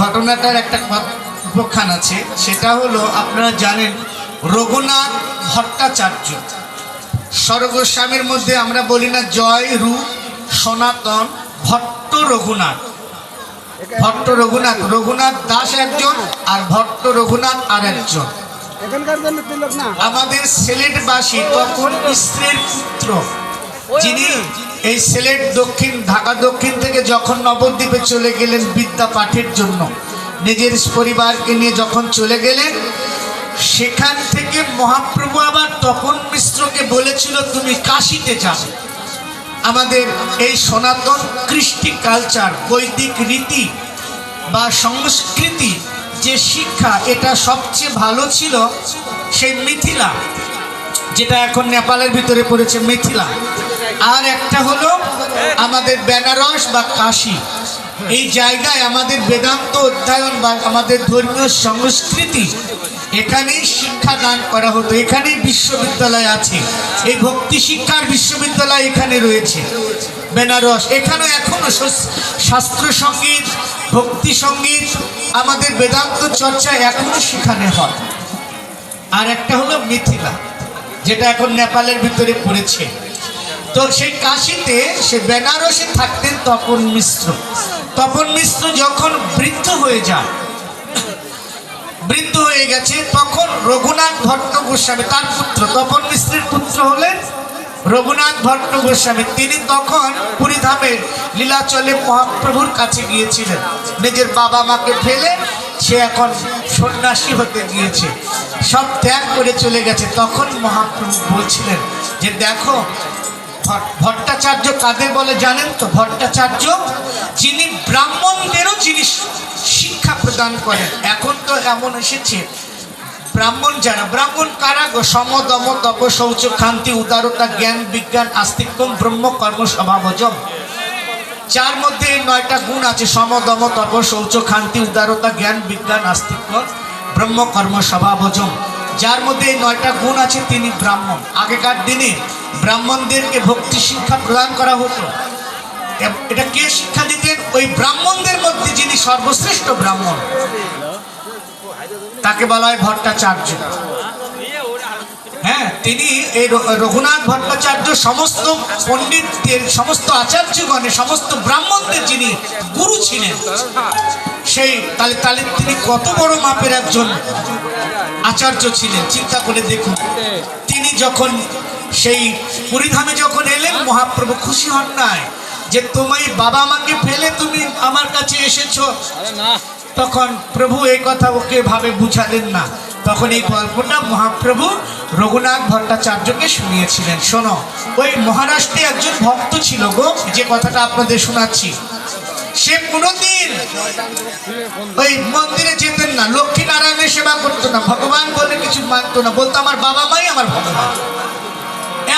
ঘটনাটার একটা উপাখ্যান আছে, সেটা হলো আপনারা জানেন রঘুনাথ ভট্টাচার্য। স্বর্গস্বামীর মধ্যে আমরা বলি না জয় রূপ সনাতন ভট্ট রঘুনাথ। ভট্ট রঘুনাথ, রঘুনাথ দাস একজন আর ভট্ট রঘুনাথ আর একজন। আমাদের সিলেটবাসী তখন মিশ্রের পুত্র, যিনি এই সিলেট দক্ষিণ ঢাকা দক্ষিণ থেকে যখন নবদ্বীপে চলে গেলেন বিদ্যা পাঠের জন্য, নিজের পরিবারকে নিয়ে যখন চলে গেলেন, সেখান থেকে মহাপ্রভু আবার তপন মিশ্রকে বলেছিল তুমি কাশীতে যাবে। আমাদের এই সনাতন কৃষ্টি কালচার, বৈদিক রীতি বা সংস্কৃতি যে শিক্ষা, এটা সবচেয়ে ভালো ছিল সেই মিথিলা, যেটা এখন নেপালের ভিতরে পড়েছে মিথিলা। আর একটা হলো আমাদের বেনারস বা কাশী। এই জায়গায় আমাদের বেদান্ত অধ্যয়ন বা আমাদের ধর্মীয় সংস্কৃতি এখানেই শিক্ষা দান করা হতো। এখানেই বিশ্ববিদ্যালয় আছে, এই ভক্তি শিক্ষার বিশ্ববিদ্যালয় এখানে রয়েছে বেনারস। এখানে এখনো শাস্ত্র সঙ্গীত, ভক্তি সঙ্গীত, আমাদের বেদান্ত চর্চা এখনো সেখানে হয়। আর একটা হলো মিথিলা, যেটা এখন নেপালের ভিতরে পড়েছে। তো সেই কাশীতে, সে বেনারসে থাকতেন তপন মিশ্র। তপন মিশ্র যখন বৃদ্ধ হয়ে যান, বৃদ্ধ হয়ে গেছে, তখন রঘুনাথ ভট্ট গোস্বামী তার পুত্র, তপন মিশ্রের পুত্র হলেন রঘুনাথ ভট্ট গোস্বামী। তিনি তখন পুরীধামের লীলাচলে মহাপ্রভুর কাছে গিয়েছিলেন। নিজের বাবা মাকে ফেলে সে এখন সন্ন্যাসী হতে গিয়েছে, সব ত্যাগ করে চলে গেছে। তখন মহাপ্রভু বলছিলেন যে দেখো, ভট্টাচার্য কাদের বলে জানেন তো? ভট্টাচার্য যিনি ব্রাহ্মণদেরও যিনি শিক্ষা প্রদান করেন। এখন তো এমন এসেছে, ব্রাহ্মণ যারা, ব্রাহ্মণ কারা গো? সম দম তপ শৌচ ক্ষান্তি উদারতা জ্ঞান বিজ্ঞান আস্তিক্যম ব্রহ্ম কর্ম স্বভাবজম। যার মধ্যে এই 9টা গুণ আছে, সম দম তপ শৌচ ক্ষান্তি উদারতা জ্ঞান বিজ্ঞান আস্তিক্য ব্রহ্ম কর্ম স্বভাবজম। যার মধ্যে এই 9টা গুণ আছে তিনি ব্রাহ্মণ। আগেকার দিনে ব্রাহ্মণদেরকে ভক্তি শিক্ষা প্রদান করা হতো। এটা কে শিক্ষা দিতেন? ওই ব্রাহ্মণদের মধ্যে যিনি সর্বশ্রেষ্ঠ ব্রাহ্মণ, তাকে বলা হয় ভট্টাচার্য। হ্যাঁ, তিনি এই রঘুনাথ ভট্টাচার্য সমস্ত পণ্ডিতদের, সমস্ত আচার্যগণের, সমস্ত ব্রাহ্মণদের যিনি গুরু ছিলেন। সেই তাহলে তিনি কত বড় মাপের একজন আচার্য ছিলেন, চিন্তা করে দেখুন। তিনি যখন সেই পুরীধামে যখন এলেন, মহাপ্রভু খুশি হন নাই যে তোমার বাবা মাকে ফেলে তুমি আমার কাছে এসেছো। তখন প্রভু এই কথা ওকে ভাবে বুঝালেন না। তখন এই গল্পটা মহাপ্রভু রঘুনাথ ভট্টাচার্যকে শুনিয়েছিলেন। শোনো, ওই মহারাষ্ট্রে একজন ভক্ত ছিল গো, যে কথাটা আপনাদের শোনাচ্ছি। সে কোনোদিন ওই মন্দিরে যেতেন না, লক্ষ্মী নারায়ণের সেবা করতো না, ভগবান বলে কিছু মানতো না, বলতো আমার বাবা মাই আমার ভগবান।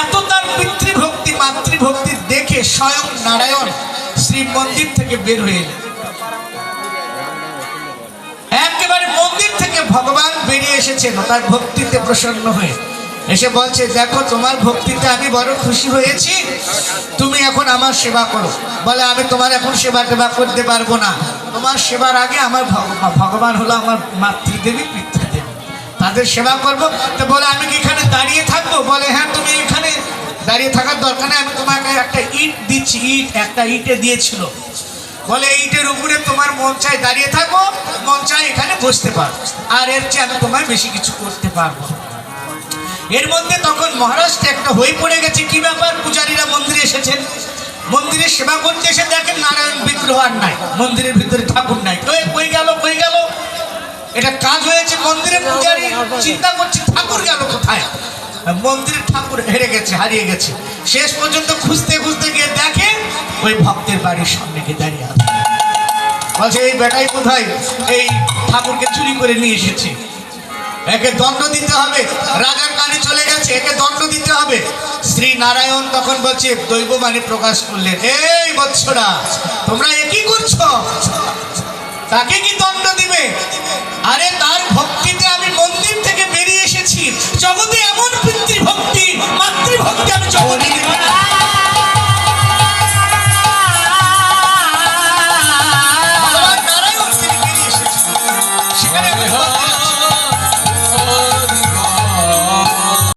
এত তার পিতৃভক্তি মাতৃভক্তি দেখে স্বয়ং নারায়ণ শ্রী মন্দির থেকে বের হয়ে এলেন। একেবারে মন্দির থেকে ভগবান বেরিয়ে এসেছেন তার ভক্তিতে প্রসন্ন হয়ে। এসে বলছে, দেখো তোমার ভক্তিতে আমি বড় খুশি হয়েছি, তুমি এখন আমার সেবা করো। বলে, আমি তোমার এখন সেবা টেবা করতে পারবো না, তোমার সেবার আগে আমার ভগবান হলো আমার মাতৃদেবী পিতৃদেবী, তাদের সেবা করবো। তো বলে, আমি কি এখানে দাঁড়িয়ে থাকবো? বলে, হ্যাঁ, তুমি এখানে দাঁড়িয়ে থাকার দরকার নেই, আমি তোমাকে একটা ইট দিচ্ছি। ইট একটা ইটে দিয়েছিল। বলে, ইটের উপরে তোমার মন চাই দাঁড়িয়ে থাকো, মন চাই এখানে বসতে পারো, আর এর চেয়ে আমি তোমায় বেশি কিছু করতে পারবো। এর মধ্যে তখন মহারাষ্ট্রে একটা হয়ে পড়ে গেছে। কি ব্যাপার? পূজারীরা মন্দিরে এসেছেন, মন্দিরে সেবা করতে এসে দেখেন নারায়ণ বিগ্রহ আর নাই, মন্দিরের ভিতরে ঠাকুর নাই। কই গেল কই গেল? এটা কাজ হয়েছে। মন্দিরে পূজারী চিন্তা করছে ঠাকুর গেল কোথায়। মন্দিরের ঠাকুর হেরে গেছে, হারিয়ে গেছে। শেষ পর্যন্ত খুঁজতে খুঁজতে গিয়ে দেখে ওই ভক্তের বাড়ির সামনে গিয়ে দাঁড়িয়ে আছে। বলছে, এই বেটাই কোথায় এই ঠাকুরকে চুরি করে নিয়ে এসেছে, একে দণ্ড দিতে হবে। রাজার কানে চলে গেছে, একে দণ্ড দিতে হবে। শ্রী নারায়ণ তখন বলছে, দৈববাণী প্রকাশ করলেন, এই বৎসরা, তোমরা একই করছো, তাকে কি দণ্ড দিবে? আরে তার ভক্তিতে আমি মন্দির থেকে বেরিয়ে এসেছি। জগতে এমন পিতৃভক্তি মাতৃভক্তি আমি জগতে নারায়ণ তিনি বেরিয়ে এসেছেন। এখানে